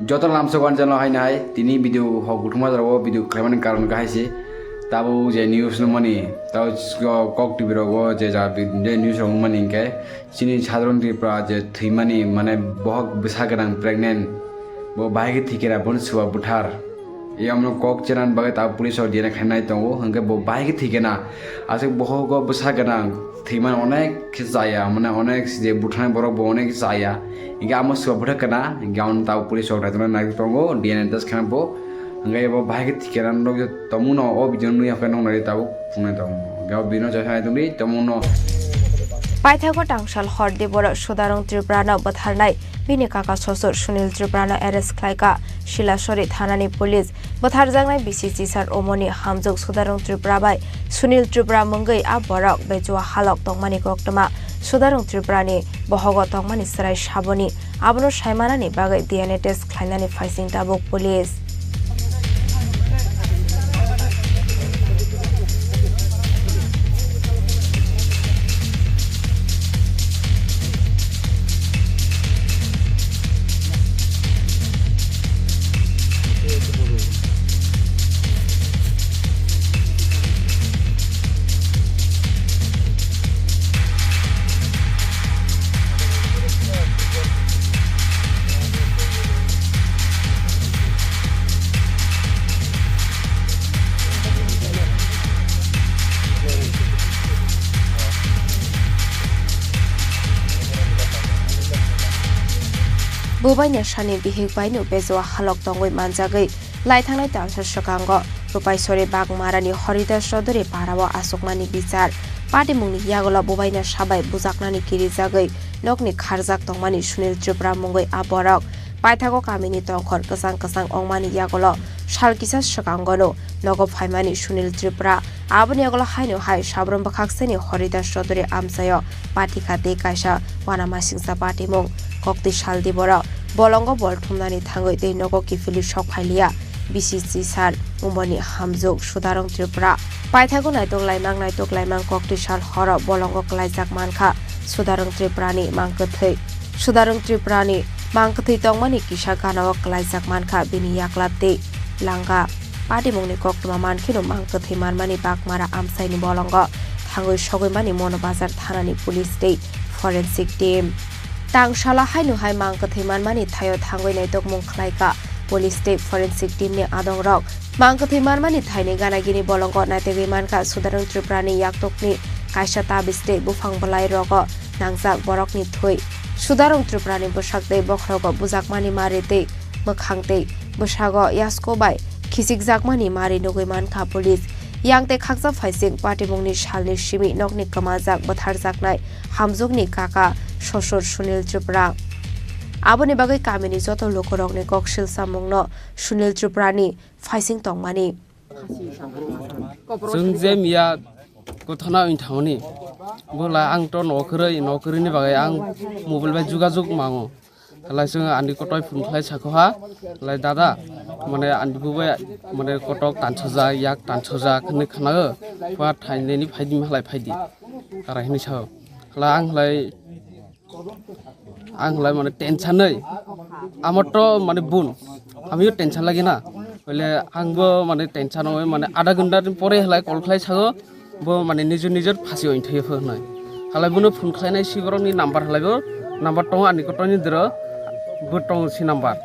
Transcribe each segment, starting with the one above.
যত লামসগান জানো হয় নাই তিনি ভিডিও হক বুথুমা যাবো ভিডিও খাইমানি কারণ গাহাইছে তাবো যে নিউজ মানি তাও কক টিভি রগো যে যা নিউজ রং মানি ইনके सिनी साधारण त्रिपुरा जे थैमानि माने बहुत बैसा गोनां प्रेगनेंट बो बाहाय थिकेरा बनसुआ बुथार यामनो कक चेनान बागे ता पुलिस और दिना खानाय दंगो हंगे बो बाहाय थिकेना आसे बहुत बैसा गोनां थैमान अनेक जाया माने अनेक जे बुथार बरक बो अनेक जाया इगा आमसुआ बुथार kana गाउन ता पुलिस और दायना नाय दंगो दिना दस खानबो हंगे बो बाहाय थिकेरा नो तमुनो ओ बिजनु याफे नंनाय ताबो फुंनाय दं गाव बिनो जाय दंनि तमुनो पाइथागो टांगसाल हरदे बर सदारं त्रिपुराना बथारनाय बिनि काका ससुर सुनील त्रिपुराना एरेस्ट खालायका शिलासरी थानानि पुलिस बथारजांनाय बिसिसि सार ओमनि हामजोग सदारं त्रिपुरा बाय सुनील त्रिपुरा मंगै आ बरक बेजुआ हालक तंमानि कक्तमा सदारं त्रिपुरानि बहग तंमानि सराय साबनि आबनो सायमानानि बागै डीएनए टेस्ट खालायनानि फाइसिं दाबुक पुलिस बुबाइना सानि बिहिक बायनु बेजवा हालक तंगै मानजागै लाइथांनाय तांसा सकांग रुपाइसरे बागमारानि हरिदास चौधुरी पाराव आसकमानि बिचार पार्टी मुंनि यागला बुबाइना साबाय बुजाकनानि किरिजागै नकनि खारजाक तंमानि सुनील त्रिपुरा मुंगै आबरक पाइथागो कामिनि तंखर कसां कसां अंमानि यागला सालकिसा सकांगनो नगो फाइमानि सुनील त्रिपुरा आबनि यागला हायनो हाय साब्रम बखाक्सेनि हरिदास चौधुरी आमसाय पार्टी खाते कायसा वानामा सिंसा पार्टी मुं कक्ति सालदि बर बलंग बलथुमनानि थाङै दै नगो किफिलि सकफाइलिया बिसिसि सार उमनि हामजुग सदारं त्रिपुरा पाइथागो नायतक लाइमां कक्ति साल हर बलंग क्लाइजाक मानखा सदारं त्रिपुरानि मांकथै सदारं त्रिपुरानि मांकथै तंमानि किसा गानाव क्लाइजाक मानखा बिनि याक्लाबदे लांगा पार्टी मुंनि कक्तमा मानखिनो मांकथै मानमानि बागमारा आमसाइनि बलंग थाङै सगैमानि मनबाजार थानानि पुलिस दै फरेन्सिक टीम तांसाला हायनो हाय मांकथै मानमानि थायो थाङै नायतक मुं खलायका पुलिस दै फरेन्सिक टीमनि आदं रक मांकथै मानमानि थायनि गानागिनि बलंग नायतगै मानखा सदारं त्रिपुरानि याक्तकनि कायसा ताबिसते बुफां बलाय रग नांजाक बरकनि थै सदारं त्रिपुरानि बोसाकदै बख्रग बुजाकमानि मारिते मोखांते बोसाग यास्कोबाय खिसिक जाकमानि मारि नगै मानखा पुलिस यांते खाकजा फाइसिं पार्टी मुंनि सालनि सिमि नगनि कमाजाक बथार जाकनाय हामजुगनि काका ससुर सुनील त्रिपुरा आबनि बागै कामिनि जत लोकरगनि कक्सिल सामुंनो सुनील त्रिपुरानि फाइसिं तंमानि जों जे मिया गथना इनथावनि बोला आंथ नखरैनि बागै आं मबाइल बाय जुगाजुग मांगो हलाय जों आंनि कटय फुनख्लाय साखहा लाय दादा माने आंनि बुबाय माने कटक तानसजा याक तानसजा खने खनागो बा थाइनेनि फाइदि हलाय फाइदि आराहिनि साव हला आंलाय माने टेनसन नै आमत माने बुन आमियो टेनसन लागि ना बले आंबो माने टेनसन होय माने आधा घन्टा परे हलाय कल खालाय सागो बो माने निजर फासि ओइथयो होनाय हलाय बुनो फुन खालायनाय सिगरनि नाम्बार हलायबो नाम्बार दं आंनि कटनि दर बो दं सि नाम्बार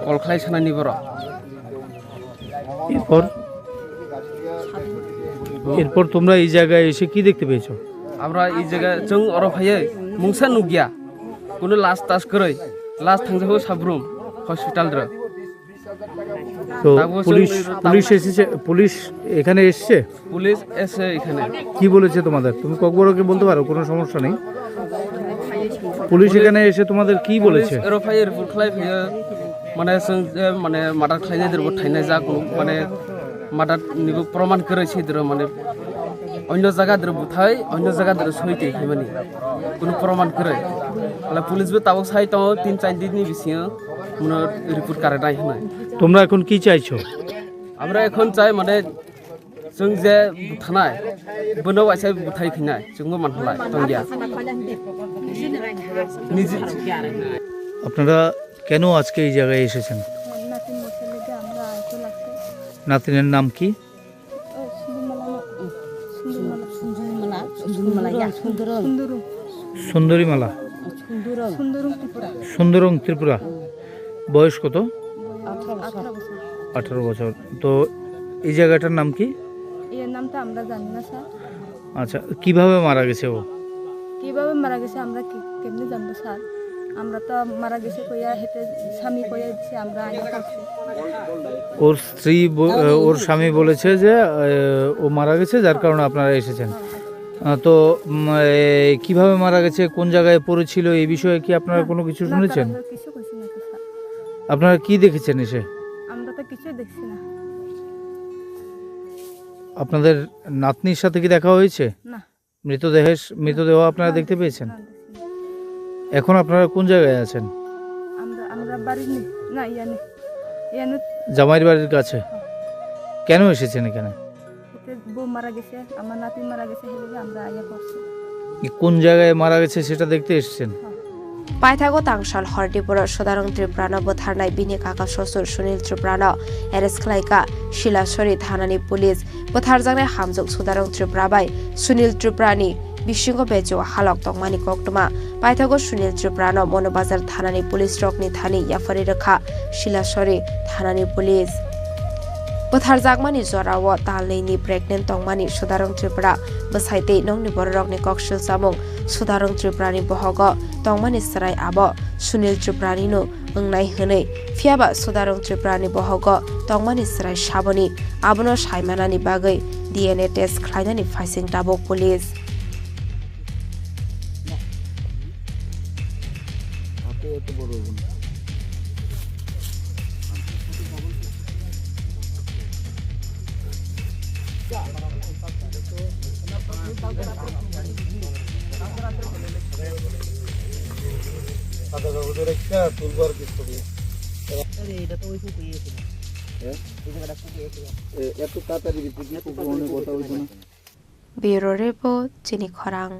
कल खालाय सानायनि बर এরপর তোমরা এই জায়গায় এসে কি দেখতে পেয়েছো? আমরা এই জায়গায় जों अर फायै मुंसा नुगिया কোনো লাশ তাস কरै লাশ थांजोबो साब्रुम हस्पिटाल रे তো পুলিশ এখানে এসেছে? পুলিশ এসে এখানে কি বলেছে তোমাদের? তুমি ককবরকে বলতে পারো, কোনো সমস্যা নেই। পুলিশ এখানে এসে তোমাদের কি বলেছে? এর ফাयै রিপোর্ট খালাই ফাयै মানে जों মানে মার্ডার খাইनाय दरबो थाइनाय जागौ মানে মার্ডার নিবो प्रमाण করেছে दर মানে অন্য জায়গা দর বুথাই অন্য জায়গা দর সইতে খাইমানি কোনো প্রমাণ করে হলা পুলিশবো তাবক সাই তো 3-4 দিননি বিসিয়া মনে রিপোর্ট করে নাই হনাই। তোমরা এখন কি চাইছো? আমরা এখন চাই মানে जों যে বুথানায় বনো আইসা বুথাই খাইনাय जोंबो মানহলাই তংগিয়া আপনারা কেন আজকে এই জায়গায় এসেছেন? নাতিন বছর লেগে আমরা আইতে লাগছে। নাতিনের নাম কি? সুন্দরীমালা, সুন্দরং ত্রিপুরা। বয়স কত? 18 বছর। তো এই জায়গাটার নাম কি? এর নামটা আমরা জানি না স্যার। আচ্ছা, কিভাবে মারা গেছে ও? কিভাবে মারা গেছে আমরা কেমনি জানবো স্যার? আমরা তো মারা গেছে কইয়া হেঁটে স্বামী কইয়া দিচ্ছে, আমরা আইনা করছি। ওর স্ত্রী ওর স্বামী বলেছে যে ও মারা গেছে, যার কারণে আপনারা এসেছেন। তো কিভাবে মারা গেছে, কোন জায়গায় পড়েছিল, এই বিষয়ে কি আপনারা কোনো কিছু শুনেছেন? আমরা কিছু কইছি না তো স্যার। আপনারা কি দেখেছেন এসে? আমরা তো কিছু দেখছি না। আপনাদের নাতনির সাথে কি দেখা হয়েছে? না। মৃতদেহ আপনারা দেখতে পেয়েছেন? না, দেখছি না। এখন আপনারা কোন জায়গায় আছেন? আমরা বাড়ি নেই না, ইয়ানে জামাইয়ের বাড়ির কাছে। কেন এসেছেন এখানে? হেঁটে বউ মারা গেছে, আমার নাতি মারা গেছে, হেলে আমরা আইয়া করছি। কোন জায়গায় মারা গেছে সেটা দেখতে এসেছেন? পাইথাগো তাংসাল হরডিপুর সদারং ত্রিপুরানো বথাरनाय बिनि काका ससुर सुनील त्रिपुरानो एरेस्ट खालायका शिलासरी थानानि पुलिस बथारजांनाय हामजुक सदारं त्रिपुराबाय सुनील त्रिपुरानि बिसिंगो बेजो हालक तंगमानि कक्टमा पाइथागो सुनील त्रिपुरानो मनोबाजार थानानि पुलिस रकनि थानि याफारि रखा शिलासरी थानानि पुलिस बथारजागमानि जराव तालनैनि प्रेगनेन्ट तंगमानि सदारं त्रिपुरा बसाइते नंनि बररकनि कक्सिल सामुं सदारं त्रिपुरानि बहग तंगमानि सराय आब सुनील त्रिपुरानिनो ओंनाय होनै फियाबा सदारं त्रिपुरानि बहग तंगमानि सराय साबनि आबनो सायमानानि बागै DNA टेस्ट खालायनानि फाइसिं दाबो पुलिस ব্যুরো রিপোর্ট চিনি খরাং।